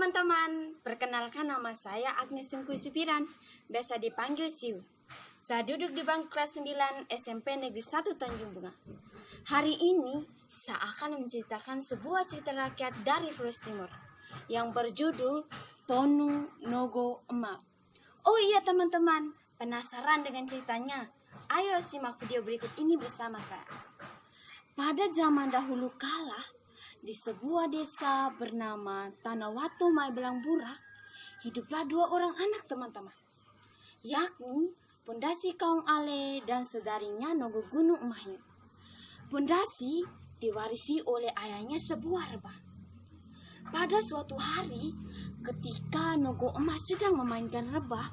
teman-teman, perkenalkan nama saya Agnes Sungkuy Supiran, biasa dipanggil Siu. Saya duduk di bangku kelas 9 SMP Negeri 1 Tanjung Bunga. Hari ini saya akan menceritakan sebuah cerita rakyat dari Flores Timur yang berjudul Tonu Nogo Emak. Oh iya teman-teman, penasaran dengan ceritanya? Ayo simak video berikut ini bersama saya. Pada zaman dahulu kala, di sebuah desa bernama Tanawatu Maibelang Burak, hiduplah dua orang anak teman-teman, yakni Pondasi Kaung Ale dan saudarinya Nogo Gunung Emahnya. Pondasi diwarisi oleh ayahnya sebuah rebah. Pada suatu hari, ketika Nogo Emah sedang memainkan rebah,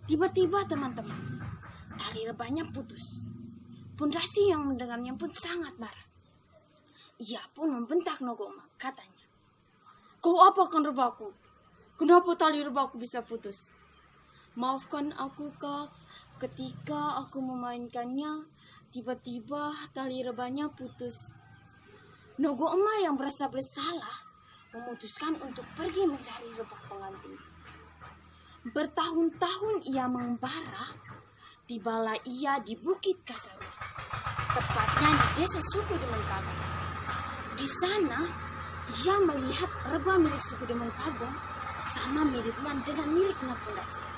tiba-tiba teman-teman, tali rebahnya putus. Pondasi yang mendengarnya pun sangat marah. Ia pun membentak Nogo Emah, katanya, "Kau apakan rebahku? Kenapa tali rebahku bisa putus? Maafkan aku, Kak. Ketika aku memainkannya, tiba-tiba tali rebahnya putus." Nogo Emah yang merasa bersalah memutuskan untuk pergi mencari rebah pengganti. Bertahun-tahun ia mengembara, tibalah ia di Bukit Kasarua, tepatnya di desa suku Demen Pagong. Di sana, ia melihat rebah milik suku Demen Pagong sama miripnya dengan miliknya Pondasi.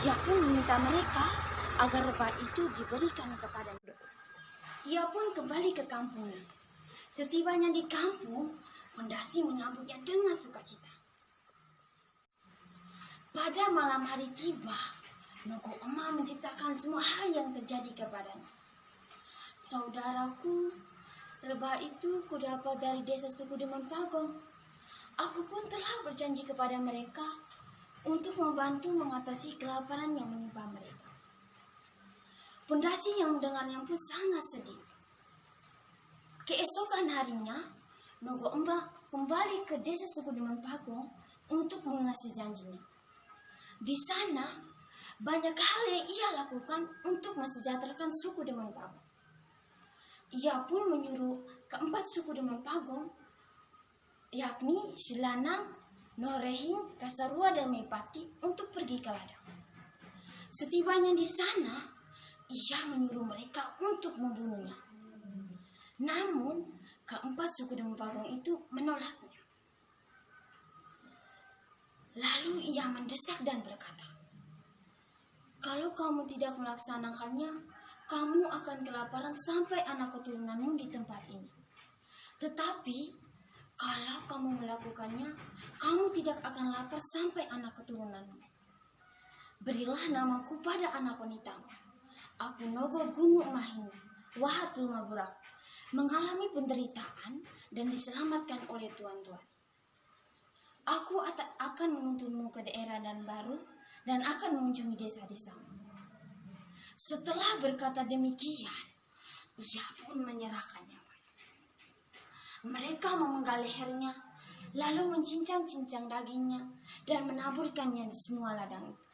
Ia pun meminta mereka agar rebah itu diberikan kepadanya. Ia pun kembali ke kampungnya. Setibanya di kampung, Pondasi menyambutnya dengan sukacita. Pada malam hari tiba, Nogo Emah menceritakan semua hal yang terjadi kepadanya. "Saudaraku, rebah itu kudapat dari desa suku Demen Pagong. Aku pun telah berjanji kepada mereka untuk membantu mengatasi kelaparan yang menimpa mereka." Pondasi yang mendengarnya pun sangat sedih. Keesokan harinya, Nogo Emah kembali ke desa suku Demen Pagong untuk melunasi janjinya. Di sana, banyak hal yang ia lakukan untuk mensejahterakan suku Demen Pagong. Ia pun menyuruh keempat suku Demen Pagong, yakni Silanang, Norehing, Kasarua, dan Mepati untuk pergi ke ladang. Setibanya di sana, ia menyuruh mereka untuk membunuhnya. Namun, keempat suku Demen Pagong itu menolaknya. Lalu ia mendesak dan berkata, "Kalau kamu tidak melaksanakannya, kamu akan kelaparan sampai anak keturunanmu di tempat ini. Tetapi, kalau kamu melakukannya, kamu tidak akan lapar sampai anak keturunanmu. Berilah namaku pada anak wanitamu. Aku Nogo Gunung Emahmu, Wahat Luma Burak, mengalami penderitaan dan diselamatkan oleh tuan-tuan. Aku akan menuntunmu ke daerah dan baru dan akan mengunjungi desa-desamu." Setelah berkata demikian, ia pun menyerahkan nyawanya. Mereka memenggal lehernya, lalu mencincang-cincang dagingnya dan menaburkannya di semua ladang itu.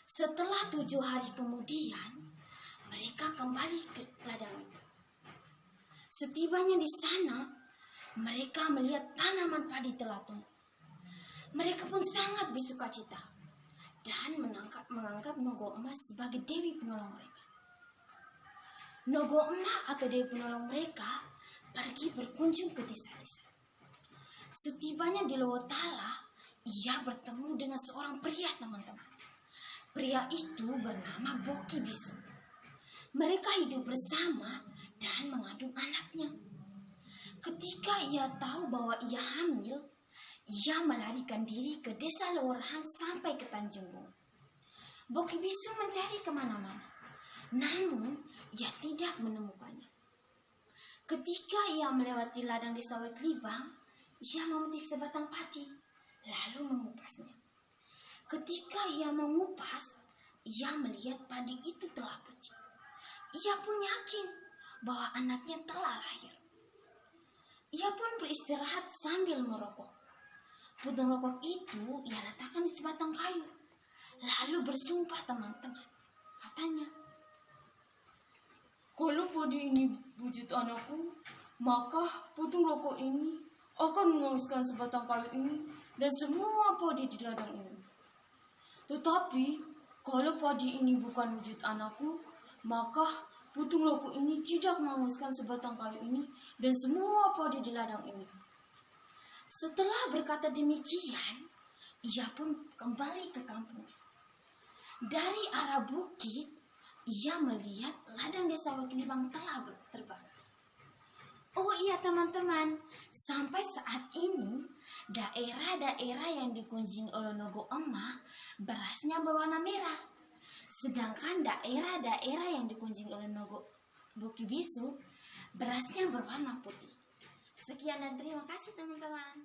Setelah 7 hari kemudian, mereka kembali ke ladang itu. Setibanya di sana, mereka melihat tanaman padi telah tumbuh. Mereka pun sangat bersukacita dan menganggap Nogo Emah sebagai Dewi Penolong mereka. Nogo Emah atau Dewi Penolong mereka pergi berkunjung ke desa-desa. Setibanya di Lowotala, ia bertemu dengan seorang pria teman-teman. Pria itu bernama Boki Bisu. Mereka hidup bersama dan mengandung anaknya. Ketika ia tahu bahwa ia hamil, ia melarikan diri ke desa Lowerhang sampai ke Tanjung Bunga. Boki Bisu mencari kemana-mana, namun ia tidak menemukannya. Ketika ia melewati ladang desa Wetlibang, ia memetik sebatang padi, lalu mengupasnya. Ketika ia mengupas, ia melihat padi itu telah putih. Ia pun yakin bahwa anaknya telah lahir. Ia pun beristirahat sambil merokok. Putung rokok itu ia letakkan di sebatang kayu, lalu bersumpah teman-teman. Katanya, "Kalau padi ini wujud anakku, maka putung rokok ini akan menguruskan sebatang kayu ini dan semua padi di ladang ini. Tetapi kalau padi ini bukan wujud anakku, maka putung rohku ini tidak menguruskan sebatang kayu ini dan semua padi di ladang ini. Setelah berkata demikian, ia pun kembali ke kampung. Dari arah bukit, ia melihat ladang desa Wakilibang telah terbakar. Oh iya teman-teman, sampai saat ini daerah-daerah yang dikunjungi oleh Nogo Emah berasnya berwarna merah. Sedangkan daerah-daerah yang dikunjungi oleh Nogo Boki Bisu berasnya berwarna putih. Sekian dan terima kasih teman-teman.